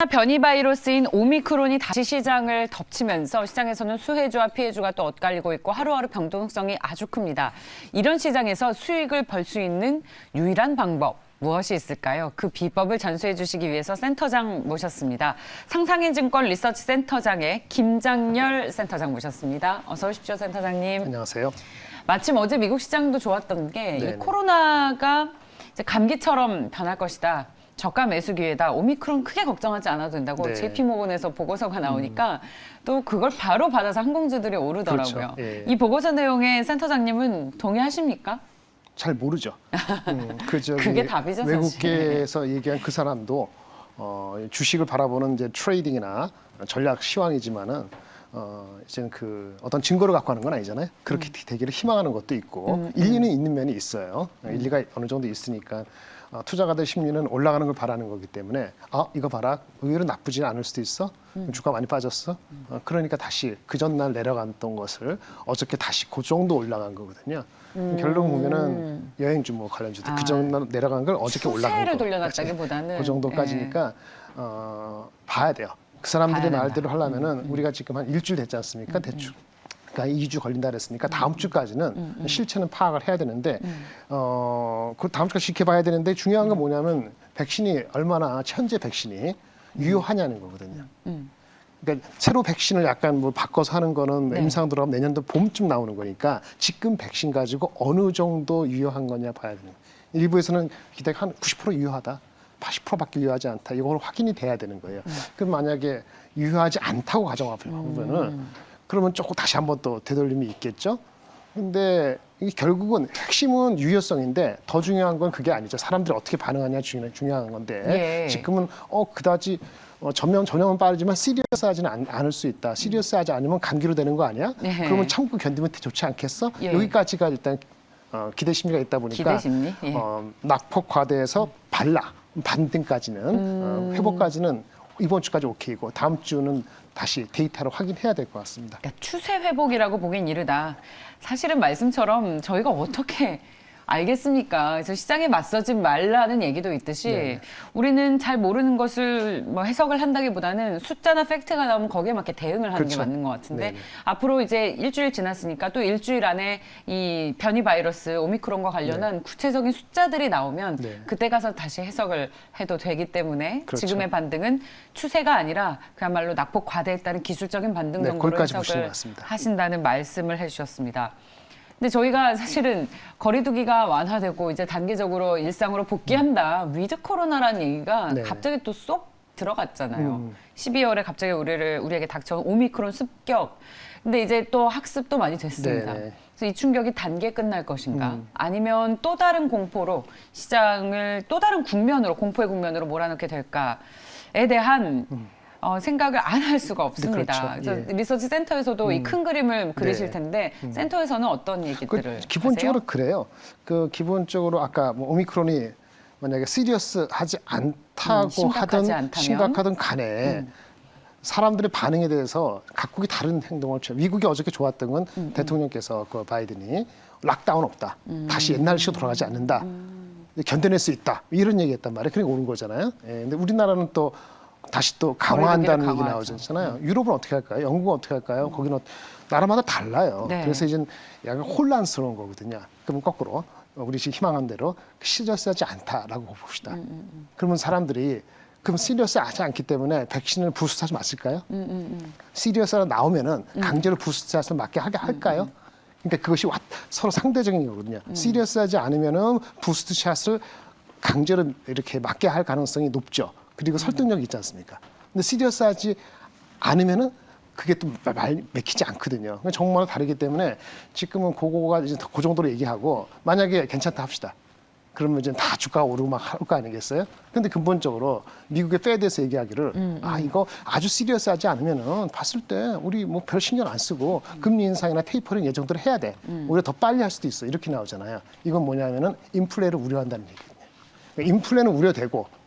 변이 바이러스인 오미크론이 다시 시장을 덮치면서 시장에서는 수혜주와 피해주가 또 엇갈리고 있고 하루하루 변동성이 아주 큽니다. 이런 시장에서 수익을 벌 수 있는 유일한 방법 무엇이 있을까요? 그 비법을 전수해 주시기 위해서 센터장 모셨습니다. 상상인증권 리서치 센터장의 김장렬 센터장 모셨습니다. 어서 오십시오, 센터장님. 안녕하세요. 마침 어제 미국 시장도 좋았던 게 이 코로나가 이제 감기처럼 변할 것이다. 저가 매수 기회다. 오미크론 크게 걱정하지 않아도 된다고 네. JP모건에서 보고서가 나오니까 또 그걸 바로 받아서 항공주들이 오르더라고요. 그렇죠. 예. 이 보고서 내용에 센터장님은 동의하십니까? 잘 모르죠. 그 저기 그게 답이죠, 사실. 외국계에서 얘기한 그 사람도 주식을 바라보는 이제 트레이딩이나 전략 시황이지만은 이제는 그 어떤 증거를 갖고 하는 건 아니잖아요. 그렇게 되기를 희망하는 것도 있고 일리는 있는 면이 있어요. 일리가 어느 정도 있으니까 투자가들 심리는 올라가는 걸 바라는 거기 때문에 이거 봐라 의외로 나쁘지 않을 수도 있어. 주가 많이 빠졌어. 그러니까 다시 그 전날 내려갔던 것을 어저께 다시 그 정도 올라간 거거든요. 결론 보면은 여행주 뭐 관련주도 그 전날 내려간 걸 어저께 올라간 거. 추세를 돌려놨다기보다는 그 정도까지니까 봐야 돼요. 그 사람들의 봐야 말대로 하려면은 우리가 지금 한 일주일 됐지 않습니까? 대충. 그러니까 2주 걸린다 그랬으니까 다음 주까지는 실체는 파악을 해야 되는데 그 다음 주까지 지켜봐야 되는데 중요한 건 뭐냐면 백신이 얼마나 현재 백신이 유효하냐는 거거든요. 그러니까 새로 백신을 약간 뭐 바꿔서 하는 거는 임상 들어가면 내년도 봄쯤 나오는 거니까 지금 백신 가지고 어느 정도 유효한 거냐 봐야 되는 거예요. 일부에서는 기대가 한 90% 유효하다. 80%밖에 유효하지 않다. 이걸 확인이 돼야 되는 거예요. 그럼 만약에 유효하지 않다고 가정하면은 그러면 조금 다시 한번 또 되돌림이 있겠죠. 근데 이게 결국은 핵심은 유효성인데 더 중요한 건 그게 아니죠. 사람들이 어떻게 반응하냐 중요한 건데 지금은 그다지 전염은 빠르지만 시리어스하지는 않을 수 있다. 시리어스하지 않으면 감기로 되는 거 아니야? 그러면 참고 견디면 좋지 않겠어? 여기까지가 일단 기대 심리가 있다 보니까 기대 심리? 낙폭 과대해서 반등까지는 회복까지는 이번 주까지 오케이고 다음 주는 다시 데이터로 확인해야 될 것 같습니다. 그러니까 추세 회복이라고 보긴 이르다. 사실은 말씀처럼 저희가 어떻게 알겠습니까? 그래서 시장에 맞서지 말라는 얘기도 있듯이 우리는 잘 모르는 것을 뭐 해석을 한다기보다는 숫자나 팩트가 나오면 거기에 맞게 대응을 하는 게 맞는 것 같은데 앞으로 이제 일주일 지났으니까 또 일주일 안에 이 변이 바이러스 오미크론과 관련한 구체적인 숫자들이 나오면 그때 가서 다시 해석을 해도 되기 때문에 지금의 반등은 추세가 아니라 그야말로 낙폭 과대했다는 기술적인 반등 정도로 해석을 하신다는 말씀을 해주셨습니다. 근데 저희가 사실은 거리두기가 완화되고 이제 단계적으로 일상으로 복귀한다. 위드 코로나라는 얘기가 갑자기 또 쏙 들어갔잖아요. 12월에 갑자기 우리에게 닥쳐온 오미크론 습격. 근데 이제 또 학습도 많이 됐습니다. 그래서 이 충격이 단계 끝날 것인가? 아니면 또 다른 공포로 시장을 또 다른 국면으로 공포의 국면으로 몰아넣게 될까에 대한 생각을 안 할 수가 없습니다. 그래서 리서치 센터에서도 이 큰 그림을 그리실 텐데 센터에서는 어떤 얘기들을 기본적으로 하세요? 그래요. 그 기본적으로 아까 뭐 오미크론이 만약에 시리어스하지 않다고 하든 심각하든 간에 사람들의 반응에 대해서 각국이 다른 행동을 취해. 미국이 어저께 좋았던 건 대통령께서 그 바이든이 락다운 없다. 다시 옛날식으로 돌아가지 않는다. 견뎌낼 수 있다. 이런 얘기했단 말이에요. 그러니까 오른 거잖아요. 근데 우리나라는 또 다시 또 강화한다는 얘기 나오잖아요. 유럽은 어떻게 할까요? 영국은 어떻게 할까요? 거기는 나라마다 달라요. 그래서 이제 약간 혼란스러운 거거든요. 그러면 거꾸로 우리 지금 희망한 대로 시리어스하지 않다라고 봅시다. 그러면 사람들이 그럼 시리어스하지 않기 때문에 백신을 부스트하지 맞을까요? 시리어스가 나오면은 강제로 부스트해서 맞게 하게 할까요? 그러니까 그것이 서로 상대적인 거거든요. 시리어스하지 않으면은 부스트샷을 강제로 이렇게 맞게 할 가능성이 높죠. 그리고 설득력이 있지 않습니까? 근데 시리어스하지 않으면은 그게 또 맥히지 않거든요. 정말 다르기 때문에 지금은 그거가 이제 그 정도로 얘기하고 만약에 괜찮다 합시다. 그러면 이제 다 주가가 오르고 막 할 거 아니겠어요? 근데 근본적으로 미국의 페드에서 얘기하기를 이거 아주 시리어스하지 않으면은 봤을 때 우리 뭐 별 신경 안 쓰고 금리 인상이나 테이퍼링 예정대로 해야 돼. 오히려 더 빨리 할 수도 있어. 이렇게 나오잖아요. 이건 뭐냐면은 인플레를 우려한다는 얘기거든요. 그러니까 인플레는 우려되고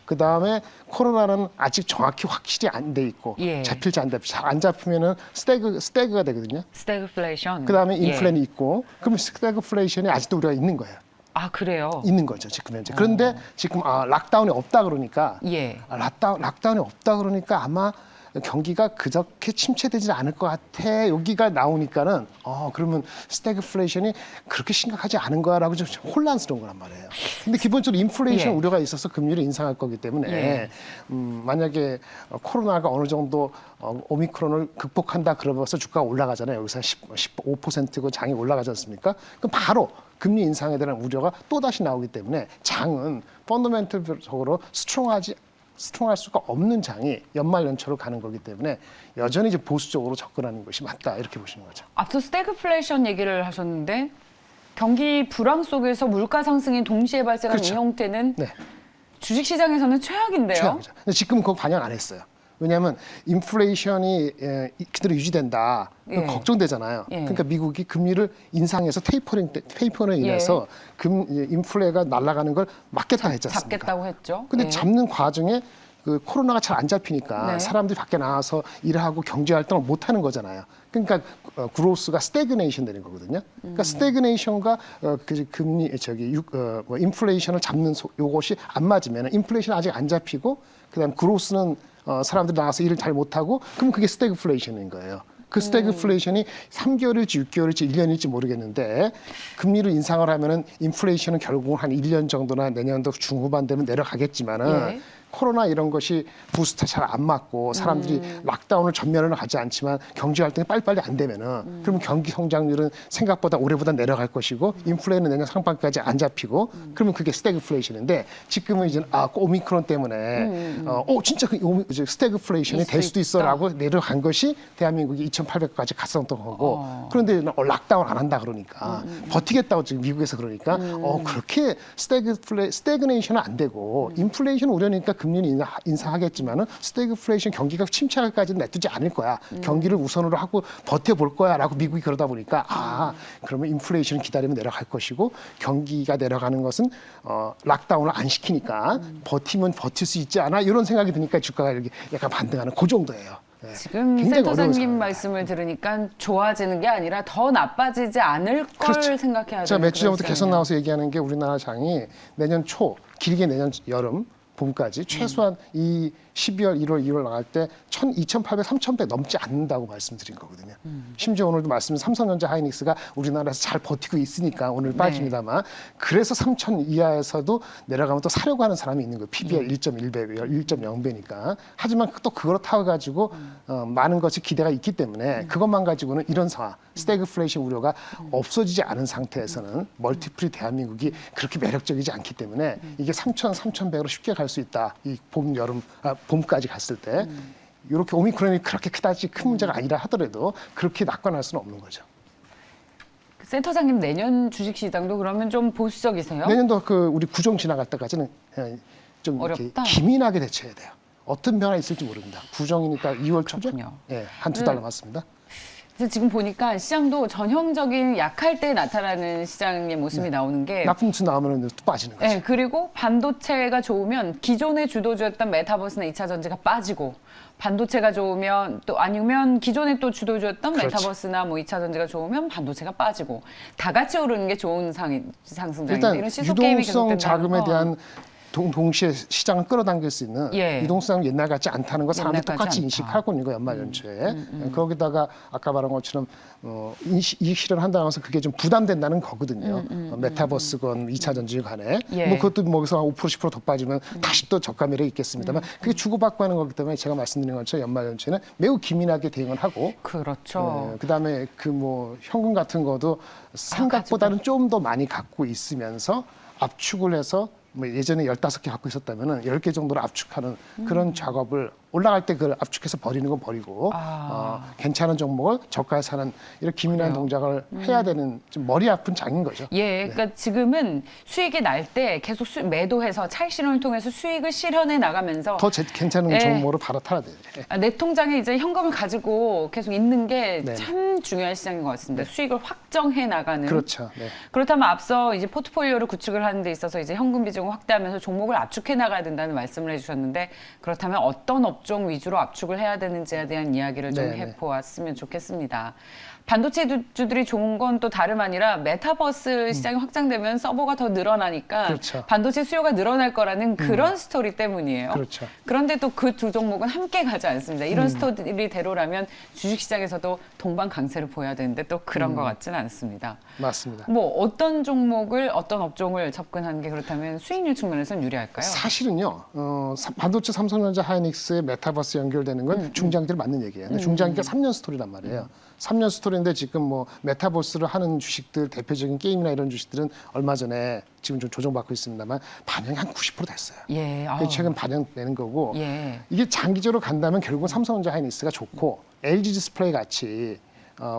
그 다음에 코로나는 아직 정확히 확실히 안 돼 있고 잡힐지 안 잡힐지 안 잡히면은 스태그가 되거든요. 스태그플레이션. 그 다음에 인플레는 있고 그럼 스태그플레이션이 아직도 우리가 있는 거예요. 아, 그래요? 있는 거죠, 지금 현재. 그런데 지금 락다운이 없다 그러니까 예. 락다운이 없다 그러니까 아마 경기가 그렇게 침체되지 않을 것 같아. 여기가 나오니까는 그러면 스태그플레이션이 그렇게 심각하지 않은 거야라고 좀 혼란스러운 거란 말이에요. 근데 기본적으로 인플레이션 예. 우려가 있어서 금리를 인상할 거기 때문에 예. 만약에 코로나가 어느 정도 오미크론을 극복한다 그러면서 주가가 올라가잖아요. 여기서 15%고 장이 올라가지 않습니까? 그럼 바로 금리 인상에 대한 우려가 또다시 나오기 때문에 장은 펀더멘털적으로 스트롱할 수가 없는 장이 연말 연초로 가는 거기 때문에 여전히 이제 보수적으로 접근하는 것이 맞다 이렇게 보시는 거죠. 앞서 스태그플레이션 얘기를 하셨는데 경기 불황 속에서 물가 상승이 동시에 발생한 그렇죠. 이 형태는 네, 주식시장에서는 최악인데요. 최악이죠. 근데 지금은 그거 반영 안 했어요. 왜냐하면 인플레이션이 그대로 유지된다. 예. 걱정되잖아요. 예. 그러니까 미국이 금리를 인상해서 테이퍼링으로 인해서 인플레가 날아가는 걸 막겠다 했지 않습니까? 잡겠다고 했죠. 근데 예. 잡는 과정에 그 코로나가 잘 안 잡히니까 네. 사람들이 밖에 나와서 일하고 경제 활동을 못 하는 거잖아요. 그러니까 그로스가 스태그네이션 되는 거거든요. 그러니까 스태그네이션과 금리 인플레이션을 잡는 요것이 안 맞으면 인플레이션 아직 안 잡히고 그다음 그로스는 사람들이 나와서 일을 잘 못 하고 그럼 그게 스태그플레이션인 거예요. 그 스태그플레이션이 3개월일지 6개월일지 1년일지 모르겠는데 금리를 인상을 하면은 인플레이션은 결국은 한 1년 정도나 내년도 중후반 되면 내려가겠지만은 예. 코로나 이런 것이 부스터 잘 안 맞고 사람들이 락다운을 전면으로 하지 않지만 경제 활동이 빨리빨리 안 되면은 그러면 경기 성장률은 생각보다 올해보다 내려갈 것이고 인플레는 내년 상반기까지 안 잡히고 그러면 그게 스태그플레이션인데 지금은 이제 오미크론 때문에 진짜 스태그플레이션이 될 수도 있어라고 내려간 것이 대한민국이 2,800까지 갔었던 거고 그런데 락다운 안 한다 그러니까 버티겠다고 지금 미국에서 그러니까 그렇게 스태그네이션은 안 되고 인플레이션 우려니까 금리는 인상하겠지만은 스태그플레이션 경기가 침체까지는 냅두지 않을 거야. 경기를 우선으로 하고 버텨볼 거야라고 미국이 그러다 보니까 그러면 인플레이션 기다리면 내려갈 것이고 경기가 내려가는 것은 락다운을 안 시키니까 버티면 버틸 수 있지 않아 이런 생각이 드니까 주가가 이렇게 약간 반등하는 그 정도예요. 네. 지금 굉장히 어려운 센터장님 상황입니다. 말씀을 들으니까 좋아지는 게 아니라 더 나빠지지 않을 걸 그렇죠. 생각해야 제가 되는 며칠 전부터 계속 시장이네요. 나와서 얘기하는 게 우리나라 장이 내년 초, 길게 내년 여름, 봄까지 최소한 이 12월, 1월, 2월 나갈 때 2,800, 3,000배 넘지 않는다고 말씀드린 거거든요. 심지어 오늘도 말씀 삼성전자 하이닉스가 우리나라에서 잘 버티고 있으니까 오늘 빠집니다만 그래서 3,000 이하에서도 내려가면 또 사려고 하는 사람이 있는 거예요. PBR 1.1배, 1.0배니까. 하지만 또 그걸 타가지고 많은 것이 기대가 있기 때문에 그것만 가지고는 이런 상황, 스태그플레이션 우려가 없어지지 않은 상태에서는 멀티플이 대한민국이 그렇게 매력적이지 않기 때문에 이게 3,100으로 쉽게 갈 수 있다. 이 봄, 여름, 봄까지 갔을 때 이렇게 오미크론이 그렇게 그다지 큰 문제가 아니라 하더라도 그렇게 낙관할 수는 없는 거죠. 센터장님 내년 주식시장도 그러면 좀 보수적이세요? 내년도 우리 구정 지나갈 때까지는 좀 이렇게 어렵다. 기민하게 대처해야 돼요. 어떤 변화 있을지 모릅니다. 구정이니까 2월 초죠? 그렇군요. 예, 한두 달 남았습니다. 그래서 지금 보니까 시장도 전형적인 약할 때 나타나는 시장의 모습이 나오는 게 나쁜 뉴스 나오면 또 빠지는 거죠. 네, 그리고 반도체가 좋으면 기존의 주도주였던 메타버스나 2차 전지가 빠지고 반도체가 좋으면 또 아니면 기존에 또 주도주였던 그렇죠. 메타버스나 뭐 2차 전지가 좋으면 반도체가 빠지고 다 같이 오르는 게 좋은 상승장인데 일단 이런 시속 게임이 유동성 계속된다는 자금에 건 대한 동시에 시장을 끌어당길 수 있는 예. 유동성 옛날 같지 않다는 거 사람들이 옛날 같지 똑같이 않다. 인식하고 있는 거 연말 연초에 거기다가 아까 말한 것처럼 이익 실현한다고 해서 그게 좀 부담된다는 거거든요. 메타버스건 2차 전지 간에 예. 뭐 그것도 뭐 여기서 한 5% 10% 더 빠지면 다시 또 저가 매력이 있겠습니다만 그게 주고받고 하는 거기 때문에 제가 말씀드린 것처럼 연말 연초에는 매우 기민하게 대응을 하고 그렇죠. 그다음에 뭐 현금 같은 거도 생각보다는 좀 더 많이 갖고 있으면서 압축을 해서 뭐 예전에 15개 갖고 있었다면은 10개 정도로 압축하는 그런 작업을 올라갈 때 그걸 압축해서 버리는 건 버리고 괜찮은 종목을 저가에 사는 이런 기민한 그래요. 동작을 해야 되는 좀 머리 아픈 장인 거죠. 예, 그러니까 지금은 수익이 날 때 계속 매도해서 차익 실현을 통해서 수익을 실현해 나가면서 더 괜찮은 예. 종목으로 바로 타야 돼요. 내 통장에 이제 현금을 가지고 계속 있는 게 네. 참 중요한 시장인 것 같습니다. 수익을 확정해 나가는. 그렇죠. 네. 그렇다면 앞서 이제 포트폴리오를 구축을 하는 데 있어서 이제 현금 비중을 확대하면서 종목을 압축해 나가야 된다는 말씀을 해주셨는데 그렇다면 어떤 업종 위주로 압축을 해야 되는지에 대한 이야기를 좀 네네. 해보았으면 좋겠습니다. 반도체주들이 좋은 건 또 다름 아니라 메타버스 시장이 확장되면 서버가 더 늘어나니까 그렇죠. 반도체 수요가 늘어날 거라는 그런 스토리 때문이에요. 그렇죠. 그런데 또 그 두 종목은 함께 가지 않습니다. 이런 스토리대로라면 주식시장에서도 동반 강세를 보여야 되는데 또 그런 것 같지는 않습니다. 맞습니다. 뭐 어떤 종목을 어떤 업종을 접근하는 게 그렇다면 수익률 측면에서는 유리할까요? 사실은요, 반도체 삼성전자 하이닉스의 메타버스 연결되는 건 중장기를 맞는 얘기예요. 근데 중장기가 3년 스토리란 말이에요. 3년 스토리인데 지금 뭐 메타버스를 하는 주식들, 대표적인 게임이나 이런 주식들은 얼마 전에 지금 좀 조정받고 있습니다만 반영이 한 90% 됐어요. 예. 그게 최근 반영되는 거고 예. 이게 장기적으로 간다면 결국은 삼성전자 하이닉스가 좋고 LG 디스플레이 같이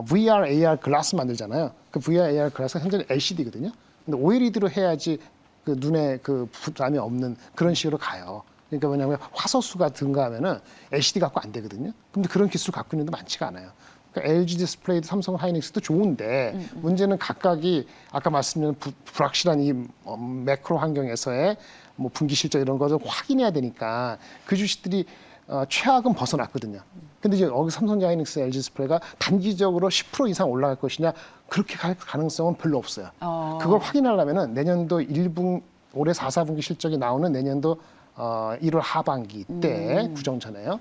VR, AR 글라스 만들잖아요. 그 VR, AR 글라스가 현재 LCD거든요. 근데 OLED로 해야지 그 눈에 그 부담이 없는 그런 식으로 가요. 그러니까 뭐냐면 화소수가 든가하면은 LCD 갖고 안 되거든요. 근데 그런 기술 갖고 있는 데 많지가 않아요. 그러니까 LG 디스플레이도 삼성 하이닉스도 좋은데 문제는 각각이 아까 말씀드린 불확실한 이 매크로 환경에서의 뭐 분기 실적 이런 것을 확인해야 되니까 그 주식들이 최악은 벗어났거든요. 근데 이제 여기 삼성전자 하이닉스, LG 디스플레이가 단기적으로 10% 이상 올라갈 것이냐 그렇게 갈 가능성은 별로 없어요. 그걸 확인하려면은 내년도 1분 올해 4, 4분기 실적이 나오는 내년도 1월 하반기 때 구정전에요.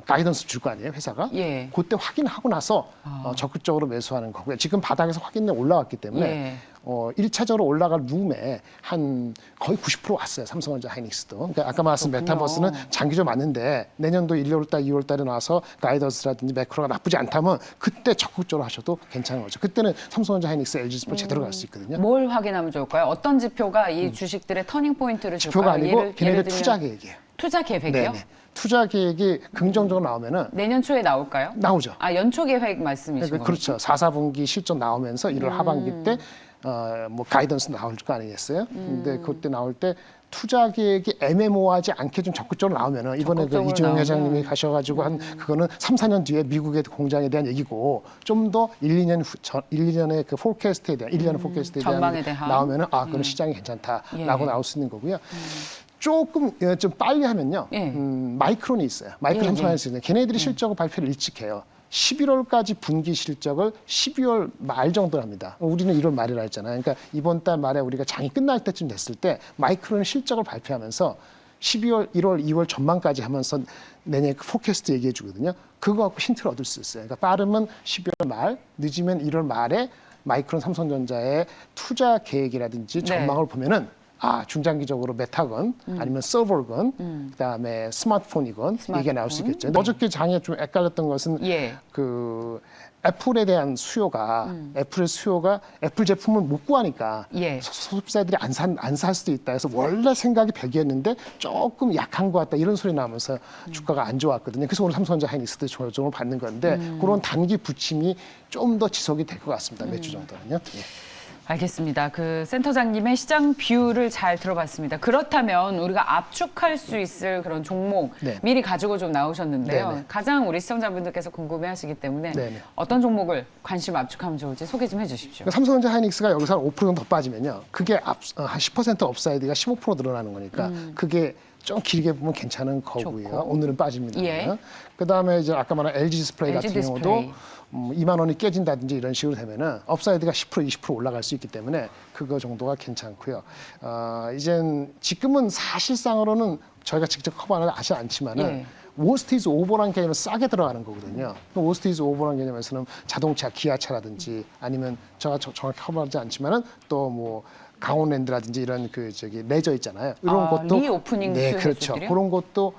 가이던스 줄 거 아니에요, 회사가. 예. 그때 확인하고 나서 적극적으로 매수하는 거고요. 지금 바닥에서 확인해 올라왔기 때문에 예. 1차적으로 올라갈 룸에 한 거의 90% 왔어요. 삼성전자 하이닉스도. 그러니까 아까 말씀 그렇군요. 메타버스는 장기적으로 맞는데 내년도 1월달, 2월달에 나와서 가이던스라든지 매크로가 나쁘지 않다면 그때 적극적으로 하셔도 괜찮은 거죠. 그때는 삼성전자 하이닉스, LG 디스플레이 제대로 갈 수 있거든요. 뭘 확인하면 좋을까요? 어떤 지표가 이 주식들의 터닝 포인트를 줄까요? 지표가 아니고 걔네들 들면 투자 계획이에요. 투자 계획이요? 네네. 투자 계획이 긍정적으로 나오면은 내년 초에 나올까요? 나오죠. 아, 연초 계획 말씀이신 거예요? 그렇죠. 4, 4분기 실적 나오면서 1월 하반기 때 뭐 가이던스 나올 거 아니겠어요? 근데 그때 나올 때 투자 계획이 애매모호하지 않게 좀 적극적으로 나오면은 이번에 그 적극적으로 이재용 나오면. 회장님이 가셔가지고 한 그거는 3, 4년 뒤에 미국의 공장에 대한 얘기고 좀 더 1, 2년의 그 포캐스트에 대한 1년의 포캐스트에 전망에 대한 대한. 나오면은 그거는 시장이 괜찮다라고 예. 나올 수 있는 거고요. 조금 좀 빨리 하면요. 예. 마이크론이 있어요. 마이크론 예, 삼성에서 있는 걔네들이 실적을 발표를 일찍 해요. 11월까지 분기 실적을 12월 말 정도 합니다. 우리는 1월 말이라 했잖아요. 그러니까 이번 달 말에 우리가 장이 끝날 때쯤 됐을 때 마이크론의 실적을 발표하면서 12월, 1월, 2월 전망까지 하면서 내년 그 포캐스트 얘기해 주거든요. 그거 갖고 힌트를 얻을 수 있어요. 그러니까 빠르면 12월 말, 늦으면 1월 말에 마이크론 삼성전자의 투자 계획이라든지 전망을 보면은 중장기적으로 메타건 아니면 서버건 그다음에 스마트폰이건 얘기가 나올 수 있겠죠. 어저께 장에 좀 헷갈렸던 것은 예. 그 애플에 대한 수요가 애플의 수요가 애플 제품을 못 구하니까 예. 소비자들이 안 살 수도 있다 해서 원래 생각이 100이었는데 조금 약한 것 같다 이런 소리 나면서 주가가 안 좋았거든요. 그래서 오늘 삼성전자 하이닉스도 조정을 받는 건데 그런 단기 부침이 좀 더 지속이 될 것 같습니다. 몇 주 정도는요. 예. 알겠습니다. 그 센터장님의 시장 뷰를 잘 들어봤습니다. 그렇다면 우리가 압축할 수 있을 그런 종목 네. 미리 가지고 좀 나오셨는데요. 네네. 가장 우리 시청자분들께서 궁금해하시기 때문에 네네. 어떤 종목을 관심 압축하면 좋을지 소개 좀 해주십시오. 그러니까 삼성전자 하이닉스가 여기서 한 5% 정도 더 빠지면요. 그게 한 10% 업사이드가 15% 늘어나는 거니까 그게 좀 길게 보면 괜찮은 거고요. 좋고. 오늘은 빠집니다. 예. 그다음에 이제 아까 말한 LG 디스플레이 LG 같은 디스플레이. 경우도 2만 원이 깨진다든지 이런 식으로 되면은 업사이드가 10% 20% 올라갈 수 있기 때문에 그거 정도가 괜찮고요. 이젠 지금은 사실상으로는 저희가 직접 커버는 하지 않지만은 예. 워스트 오버라는 개념은 싸게 들어가는 거거든요. 워스트 오버라는 개념에서는 자동차, 기아차라든지 아니면 제가 정확히 커버하지 않지만은 또 뭐 강원랜드라든지 이런 그 레저 있잖아요. 이런 것도 리오프닝 네, 수요 그렇죠. 해주들이요? 그런 것도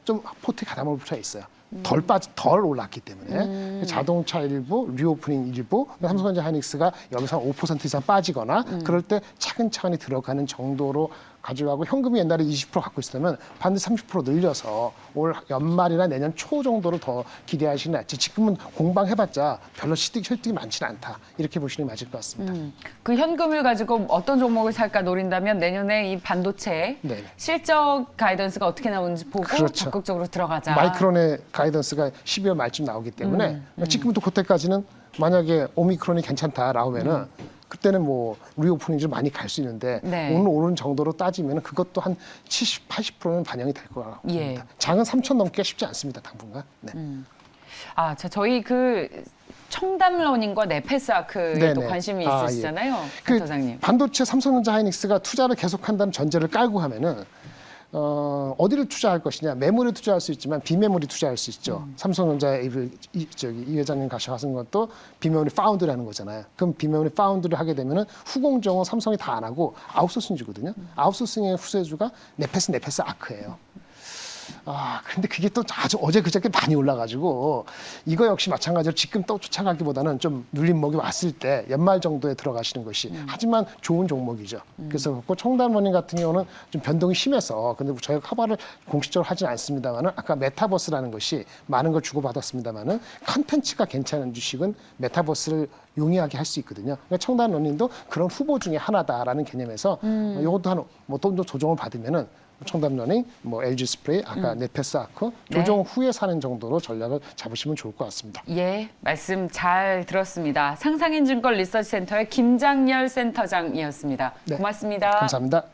좀 포트에 가담을 붙여 있어요. 덜 올랐기 때문에 자동차 일부, 리오프닝 일부, 삼성전자 하이닉스가 여기서 한 5% 이상 빠지거나 그럴 때 차근차근히 들어가는 정도로 가져가고 현금이 옛날에 20% 갖고 있었다면 반드시 30% 늘려서 올 연말이나 내년 초 정도로 더 기대하시는 게 낫지. 지금은 공방해봤자 별로 실득이 많지는 않다. 이렇게 보시는 게 맞을 것 같습니다. 그 현금을 가지고 어떤 종목을 살까 노린다면 내년에 이 반도체 네네. 실적 가이던스가 어떻게 나오는지 보고 그렇죠. 적극적으로 들어가자. 마이크론의 가이던스가 12월 말쯤 나오기 때문에 지금부터 그때까지는 만약에 오미크론이 괜찮다 나오면은 그때는 뭐 리오프닝 좀 많이 갈 수 있는데 네. 오늘 오른 정도로 따지면 그것도 한 70, 80%는 반영이 될 거라고 봅니다. 예. 장은 3천 넘기가 쉽지 않습니다, 당분간. 네. 아, 저희 그 청담러닝과 네페스아크에도 네네. 관심이 아, 있으시잖아요, 그 센터장님. 반도체 삼성전자 하이닉스가 투자를 계속한다는 전제를 깔고 하면은 어디를 투자할 것이냐, 메모리 투자할 수 있지만 비메모리 투자할 수 있죠. 삼성전자 이 회장님 가셔하신 것도 비메모리 파운드라는 거잖아요. 그럼 비메모리 파운드를 하게 되면은 후공정은 삼성이 다 안 하고 아웃소싱 주거든요. 아웃소싱의 후세주가 네페스 아크예요. 아, 근데 그게 또 아주 어제 그저께 많이 올라가지고 이거 역시 마찬가지로 지금 또 쫓아가기보다는 좀 눌림목이 왔을 때 연말 정도에 들어가시는 것이 하지만 좋은 종목이죠. 그래서 그 청담러닝 같은 경우는 좀 변동이 심해서 근데 저희가 커버를 공식적으로 하진 않습니다만은 아까 메타버스라는 것이 많은 걸 주고받았습니다만은 컨텐츠가 괜찮은 주식은 메타버스를 용이하게 할 수 있거든요. 그러니까 청담러닝도 그런 후보 중에 하나다라는 개념에서 이것도 한뭐또 조정을 받으면은 청담러닝, 뭐 LG 스프레이, 아까 네페스 아크 조정 후에 사는 정도로 전략을 잡으시면 좋을 것 같습니다. 예, 말씀 잘 들었습니다. 상상인증권 리서치센터의 김장열 센터장이었습니다. 네. 고맙습니다. 감사합니다.